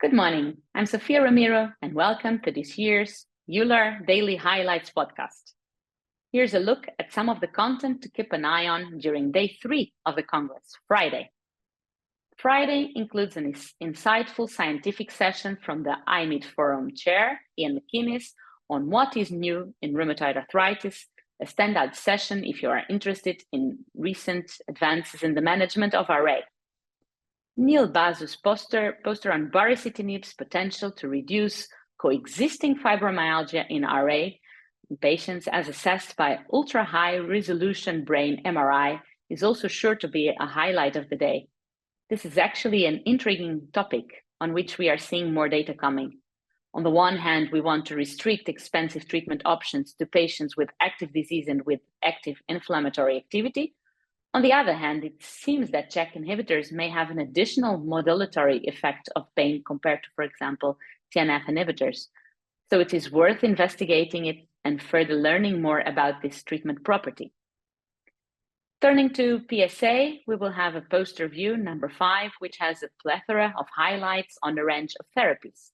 Good morning, I'm Sofia Ramiro and welcome to this year's EULAR Daily Highlights podcast. Here's a look at some of the content to keep an eye on during day 3 of the Congress, Friday. Friday includes an insightful scientific session from the IMID Forum Chair, Ian McInnes, on what is new in rheumatoid arthritis, a standout session if you are interested in recent advances in the management of RA. Neil Bazu's poster on baricitinib's potential to reduce coexisting fibromyalgia in RA in patients as assessed by ultra-high resolution brain MRI is also sure to be a highlight of the day. This is actually an intriguing topic on which we are seeing more data coming. On the one hand, we want to restrict expensive treatment options to patients with active disease and with active inflammatory activity. On the other hand, it seems that JAK inhibitors may have an additional modulatory effect of pain compared to, for example, TNF inhibitors. So it is worth investigating it and further learning more about this treatment property. Turning to PSA, we will have a poster view, number 5, which has a plethora of highlights on the range of therapies.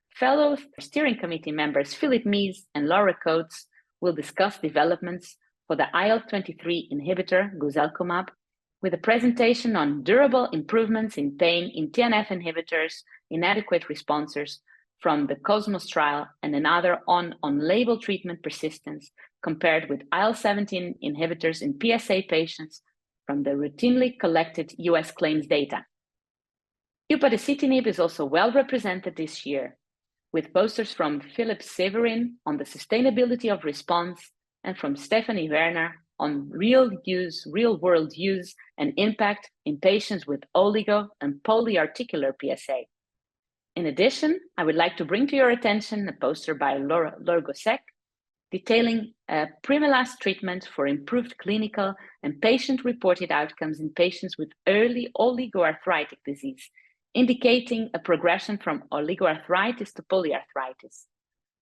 Fellow steering committee members Philip Mees and Laura Coates will discuss developments for the IL-23 inhibitor, guselkumab, with a presentation on durable improvements in pain in TNF inhibitors, inadequate responses from the COSMOS trial, and another on label treatment persistence compared with IL-17 inhibitors in PSA patients from the routinely collected US claims data. Upadacitinib is also well represented this year, with posters from Philip Severin on the sustainability of response and from Stephanie Werner on real-world use and impact in patients with oligo and polyarticular PSA. In addition, I would like to bring to your attention a poster by Laura Gosek detailing a Primilast treatment for improved clinical and patient-reported outcomes in patients with early oligoarthritic disease, indicating a progression from oligoarthritis to polyarthritis.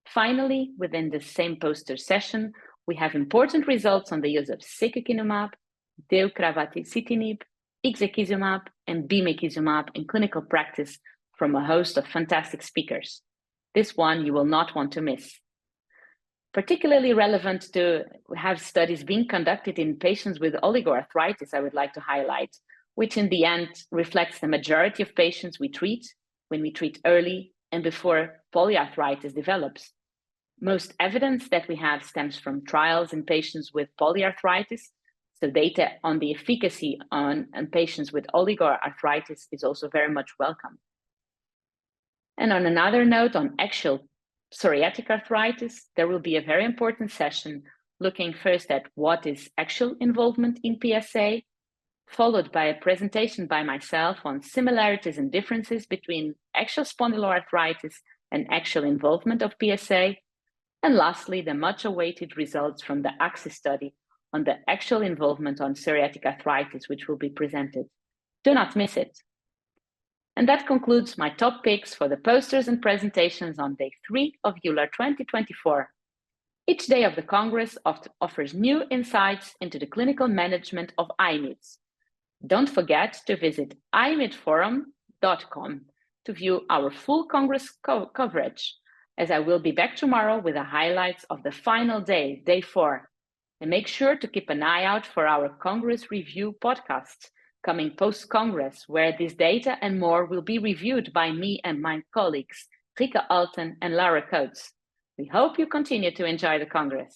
Finally, within the same poster session, we have important results on the use of secukinumab, deucravacitinib, ixekizumab, and bimekizumab in clinical practice from a host of fantastic speakers. This one you will not want to miss. Particularly relevant to have studies being conducted in patients with oligoarthritis, I would like to highlight, which in the end reflects the majority of patients we treat when we treat early and before polyarthritis develops. Most evidence that we have stems from trials in patients with polyarthritis, so data on the efficacy on patients with oligoarthritis is also very much welcome. And on another note, on axial psoriatic arthritis, there will be a very important session looking first at what is axial involvement in PSA, followed by a presentation by myself on similarities and differences between axial spondyloarthritis and axial involvement of PSA, and lastly, the much-awaited results from the AXIS study on the axial involvement on psoriatic arthritis, which will be presented. Do not miss it. And that concludes my top picks for the posters and presentations on day 3 of EULAR 2024. Each day of the Congress offers new insights into the clinical management of IMIDs. Don't forget to visit imidforum.com to view our full Congress coverage, as I will be back tomorrow with the highlights of the final day, day 4. And make sure to keep an eye out for our Congress Review podcast coming post-Congress, where this data and more will be reviewed by me and my colleagues, Rika Alten and Laura Coates. We hope you continue to enjoy the Congress.